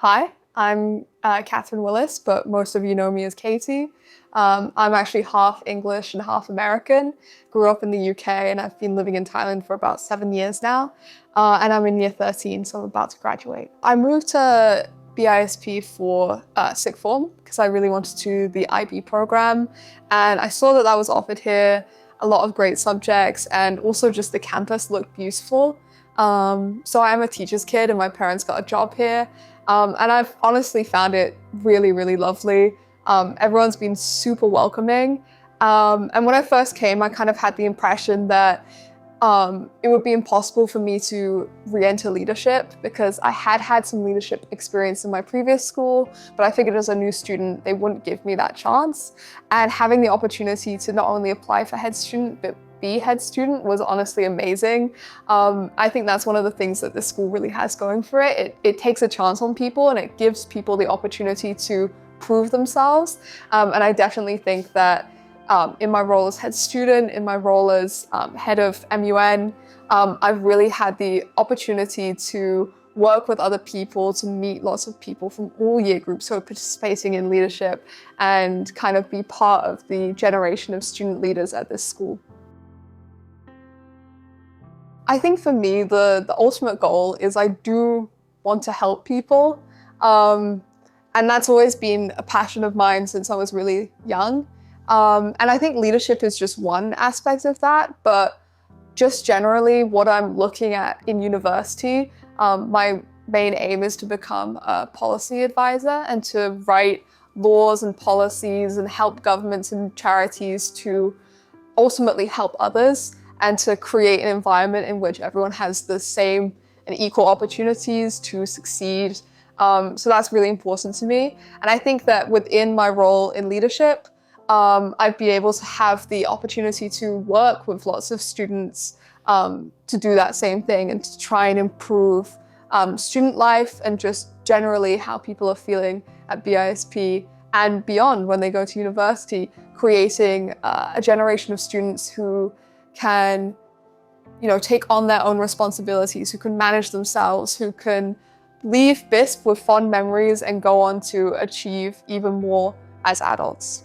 Hi, I'm Catherine Willis, but most of you know me as Katie. I'm actually half English and half American. Grew up in the UK and I've been living in Thailand for about 7 years now. And I'm in year 13, so I'm about to graduate. I moved to BISP for sixth form because I really wanted to do the IB program. And I saw that was offered here, a lot of great subjects, and also just the campus looked beautiful. So I'm a teacher's kid and my parents got a job here. And I've honestly found it really, really lovely. Everyone's been super welcoming. And when I first came, I kind of had the impression that it would be impossible for me to re-enter leadership because I had some leadership experience in my previous school, but I figured as a new student, they wouldn't give me that chance. And having the opportunity to not only apply for head student, but be head student was honestly amazing. I think that's one of the things that this school really has going for it. It takes a chance on people and it gives people the opportunity to prove themselves. And I definitely think that in my role as head student, in my role as head of MUN, I've really had the opportunity to work with other people, to meet lots of people from all year groups who are participating in leadership and kind of be part of the generation of student leaders at this school. I think for me, the ultimate goal is I do want to help people. And that's always been a passion of mine since I was really young. And I think leadership is just one aspect of that, but just generally what I'm looking at in university, my main aim is to become a policy advisor and to write laws and policies and help governments and charities to ultimately help others and to create an environment in which everyone has the same and equal opportunities to succeed. So that's really important to me. And I think that within my role in leadership, I'd be able to have the opportunity to work with lots of students to do that same thing and to try and improve student life and just generally how people are feeling at BISP and beyond when they go to university, creating a generation of students who can, take on their own responsibilities, who can manage themselves, who can leave BISP with fond memories and go on to achieve even more as adults.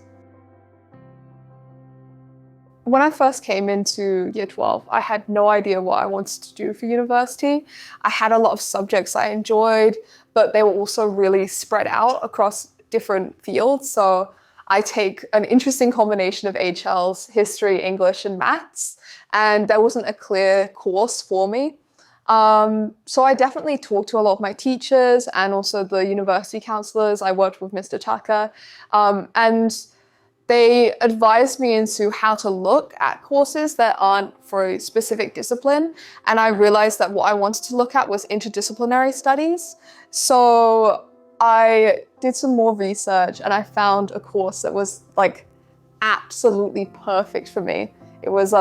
When I first came into year 12, I had no idea what I wanted to do for university. I had a lot of subjects I enjoyed, but they were also really spread out across different fields. So I take an interesting combination of HLs, history, English, and maths, and there wasn't a clear course for me. So I definitely talked to a lot of my teachers and also the university counsellors. I worked with Mr. Tucker, and they advised me into how to look at courses that aren't for a specific discipline. And I realized that what I wanted to look at was interdisciplinary studies. So I did some more research and I found a course that was absolutely perfect for me. It was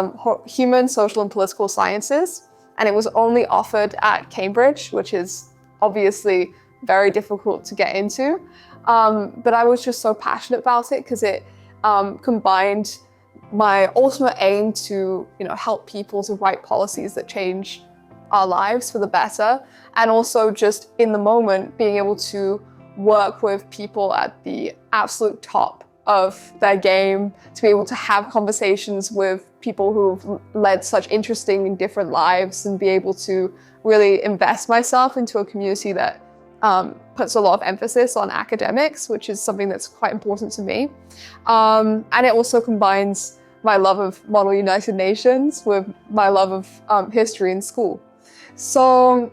Human, Social and Political Sciences, and it was only offered at Cambridge, which is obviously very difficult to get into. But I was just so passionate about it because it combined my ultimate aim to help people to write policies that change our lives for the better, and also just in the moment being able to work with people at the absolute top of their game, to be able to have conversations with people who've led such interesting and different lives and be able to really invest myself into a community that puts a lot of emphasis on academics, which is something that's quite important to me. And it also combines my love of Model United Nations with my love of history in school. So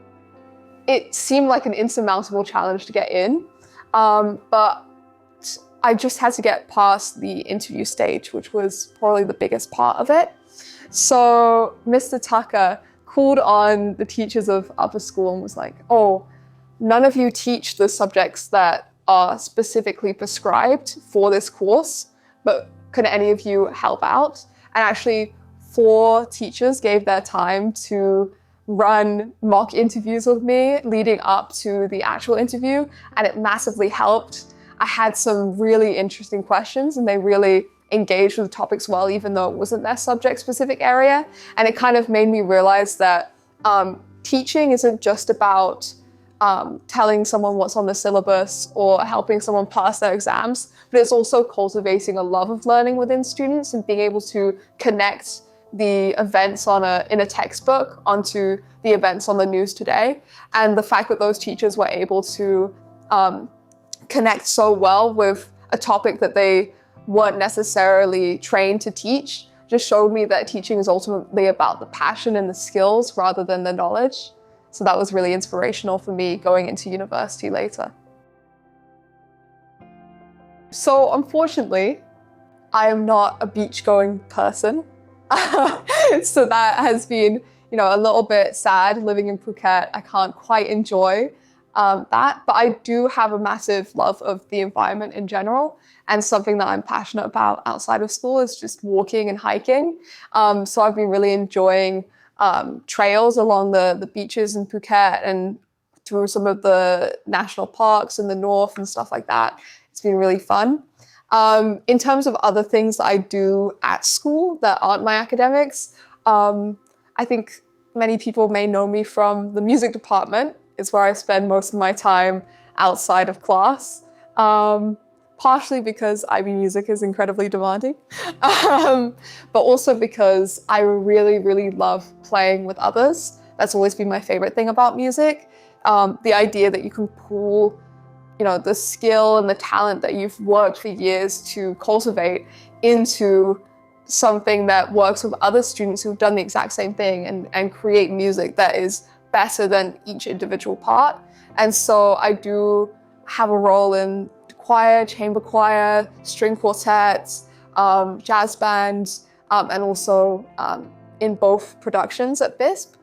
it seemed like an insurmountable challenge to get in, but I just had to get past the interview stage, which was probably the biggest part of it. So Mr. Tucker called on the teachers of upper school and was like, "Oh, none of you teach the subjects that are specifically prescribed for this course, but can any of you help out?" And actually 4 teachers gave their time to run mock interviews with me leading up to the actual interview, and it massively helped. I had some really interesting questions and they really engaged with the topics well, even though it wasn't their subject specific area. And it kind of made me realize that teaching isn't just about telling someone what's on the syllabus or helping someone pass their exams, but it's also cultivating a love of learning within students and being able to connect the events in a textbook onto the events on the news today. And the fact that those teachers were able to connect so well with a topic that they weren't necessarily trained to teach just showed me that teaching is ultimately about the passion and the skills rather than the knowledge. So that was really inspirational for me going into university later. So unfortunately, I am not a beach-going person. So that has been, a little bit sad living in Phuket. I can't quite enjoy that, but I do have a massive love of the environment in general, and something that I'm passionate about outside of school is just walking and hiking. So I've been really enjoying trails along the beaches in Phuket and through some of the national parks in the north and stuff like that. It's been really fun. In terms of other things that I do at school that aren't my academics, I think many people may know me from the music department. It's where I spend most of my time outside of class, partially because IB Music is incredibly demanding, but also because I really, really love playing with others. That's always been my favorite thing about music. The idea that you can pool the skill and the talent that you've worked for years to cultivate into something that works with other students who've done the exact same thing and create music that is better than each individual part. And so I do have a role in choir, chamber choir, string quartets, jazz bands, and also in both productions at BISP.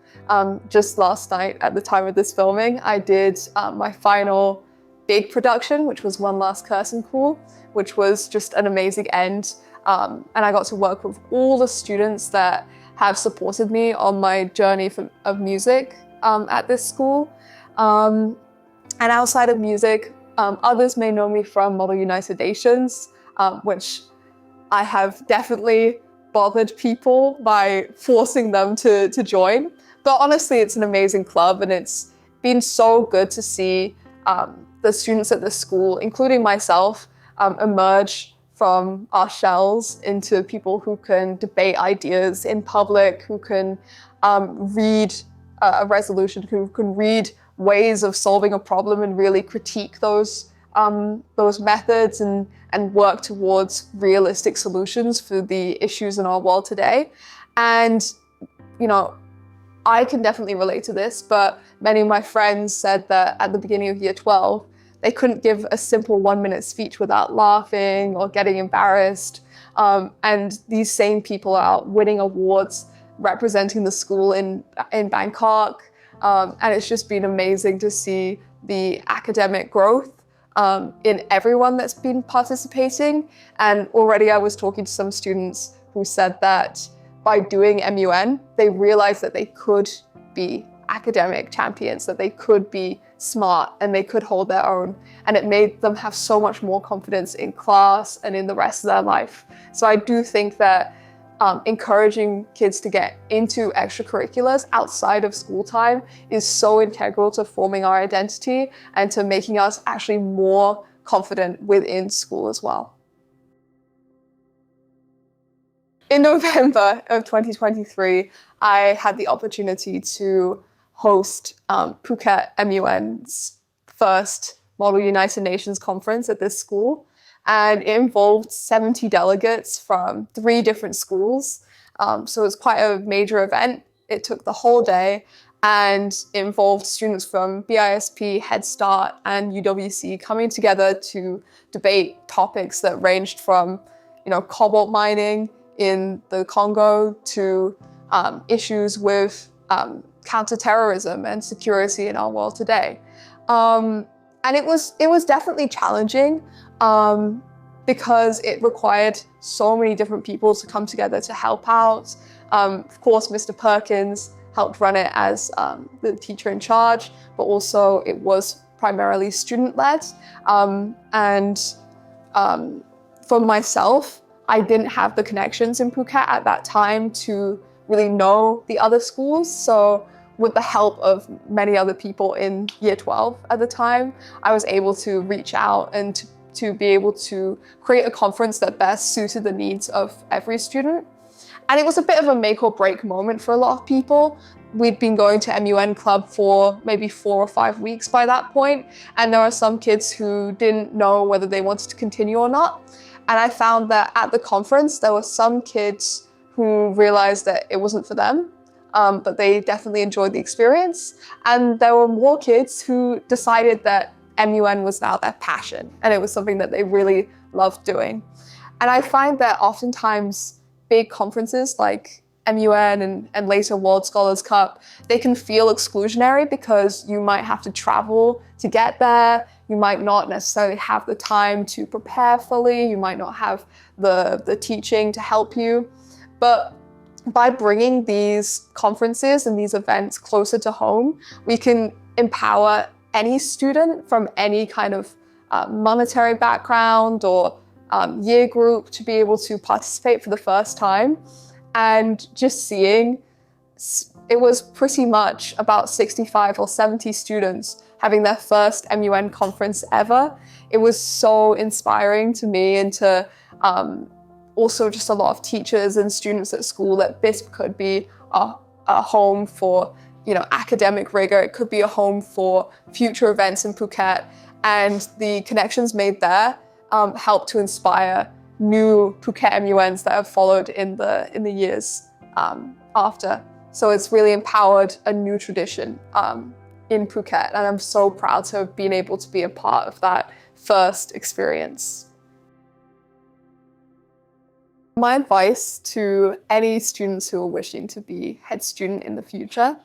Just last night at the time of this filming, I did my final big production, which was One Last Curtain Call, which was just an amazing end. And I got to work with all the students that have supported me on my journey of music at this school. And outside of music, others may know me from Model United Nations, which I have definitely bothered people by forcing them to join. But honestly, it's an amazing club, and it's been so good to see the students at this school, including myself, emerge from our shells into people who can debate ideas in public, who can read a resolution, who can read ways of solving a problem and really critique those methods and work towards realistic solutions for the issues in our world today. And, I can definitely relate to this, but many of my friends said that at the beginning of year 12, they couldn't give a simple 1-minute speech without laughing or getting embarrassed. And these same people are out winning awards, representing the school in Bangkok. And it's just been amazing to see the academic growth in everyone that's been participating. And already I was talking to some students who said that by doing MUN, they realized that they could be academic champions, that they could be smart and they could hold their own. And it made them have so much more confidence in class and in the rest of their life. So I do think that encouraging kids to get into extracurriculars outside of school time is so integral to forming our identity and to making us actually more confident within school as well. In November of 2023, I had the opportunity to host Phuket MUN's first Model United Nations conference at this school. And it involved 70 delegates from 3 different schools. So it was quite a major event. It took the whole day and involved students from BISP, Head Start, and UWC coming together to debate topics that ranged from, cobalt mining in the Congo to issues with counterterrorism and security in our world today. And it was definitely challenging because it required so many different people to come together to help out. Of course, Mr. Perkins helped run it as the teacher in charge, but also it was primarily student-led. For myself, I didn't have the connections in Phuket at that time to really know the other schools. So with the help of many other people in year 12 at the time, I was able to reach out and to be able to create a conference that best suited the needs of every student. And it was a bit of a make or break moment for a lot of people. We'd been going to MUN Club for maybe 4 or 5 weeks by that point, and there are some kids who didn't know whether they wanted to continue or not. And I found that at the conference, there were some kids who realized that it wasn't for them, but they definitely enjoyed the experience. And there were more kids who decided that MUN was now their passion, and it was something that they really loved doing. And I find that oftentimes big conferences like MUN and later World Scholars Cup, they can feel exclusionary because you might have to travel to get there. You might not necessarily have the time to prepare fully. You might not have the teaching to help you. But by bringing these conferences and these events closer to home, we can empower any student from any kind of monetary background or year group to be able to participate for the first time. And just seeing, it was pretty much about 65 or 70 students having their first MUN conference ever. It was so inspiring to me, and to also just a lot of teachers and students at school, that BISP could be a home for, you know, academic rigor. It could be a home for future events in Phuket. And the connections made there helped to inspire new Phuket MUNs that have followed in the years after. So it's really empowered a new tradition in Phuket, and I'm so proud to have been able to be a part of that first experience. My advice to any students who are wishing to be head student in the future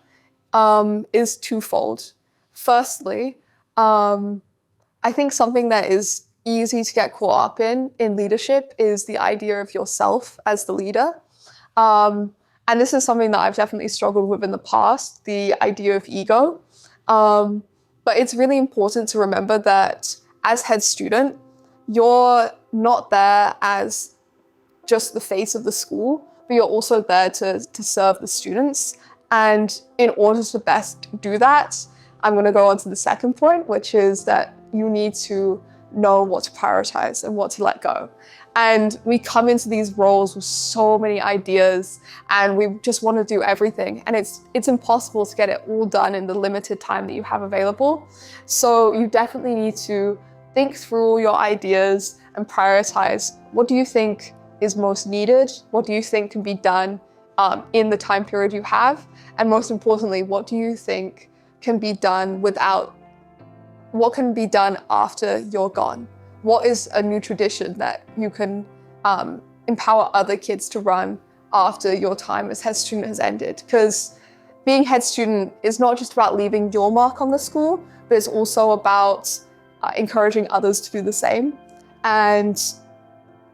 is twofold. Firstly, I think something that is easy to get caught up in leadership is the idea of yourself as the leader. And this is something that I've definitely struggled with in the past, the idea of ego. But it's really important to remember that as head student, you're not there as just the face of the school, but you're also there to serve the students. And in order to best do that, I'm going to go on to the second point, which is that you need to know what to prioritize and what to let go. And we come into these roles with so many ideas, and we just want to do everything. And it's impossible to get it all done in the limited time that you have available. So you definitely need to think through all your ideas and prioritize. What do you think is most needed? What do you think can be done in the time period you have? And most importantly, what do you think can be done what can be done after you're gone? What is a new tradition that you can empower other kids to run after your time as head student has ended? Because being head student is not just about leaving your mark on the school, but it's also about encouraging others to do the same. And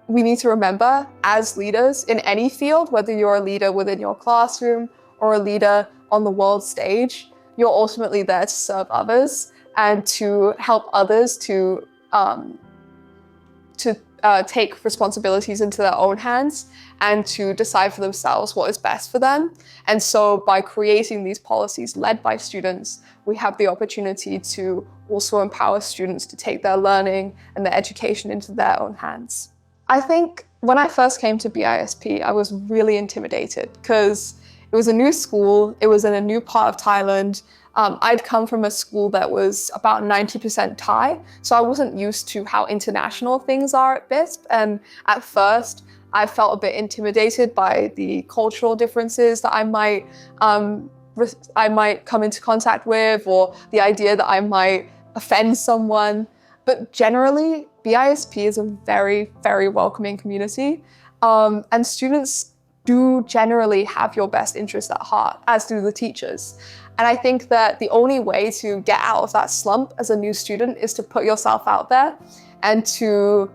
we need to remember, as leaders in any field, whether you're a leader within your classroom or a leader on the world stage, you're ultimately there to serve others and to help others to take responsibilities into their own hands and to decide for themselves what is best for them. And so by creating these policies led by students, we have the opportunity to also empower students to take their learning and their education into their own hands. I think when I first came to BISP, I was really intimidated because it was a new school, it was in a new part of Thailand. I'd come from a school that was about 90% Thai, so I wasn't used to how international things are at BISP. And at first, I felt a bit intimidated by the cultural differences that I might come into contact with, or the idea that I might offend someone. But generally, BISP is a very, very welcoming community, and students do generally have your best interests at heart, as do the teachers. And I think that the only way to get out of that slump as a new student is to put yourself out there and to,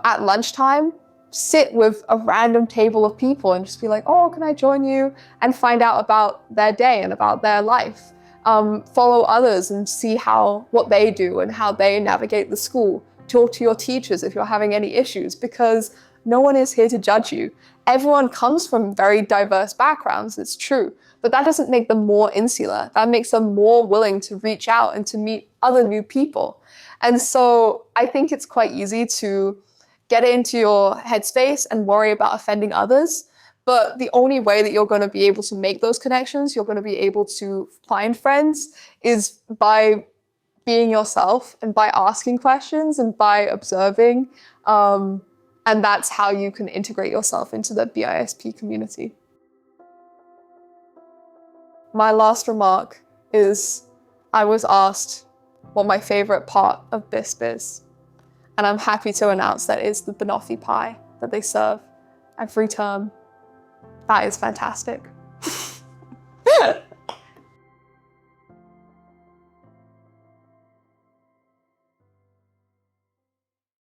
at lunchtime, sit with a random table of people and just be like, oh, can I join you? And find out about their day and about their life. Follow others and see what they do and how they navigate the school. Talk to your teachers if you're having any issues, because No one is here to judge you. Everyone comes from very diverse backgrounds, it's true, but that doesn't make them more insular. That makes them more willing to reach out and to meet other new people. And so I think it's quite easy to get into your headspace and worry about offending others. But the only way that you're going to be able to make those connections, you're going to be able to find friends, is by being yourself and by asking questions and by observing. And that's how you can integrate yourself into the BISP community. My last remark is, I was asked what my favorite part of BISP is. And I'm happy to announce that it's the banoffee pie that they serve every term. That is fantastic.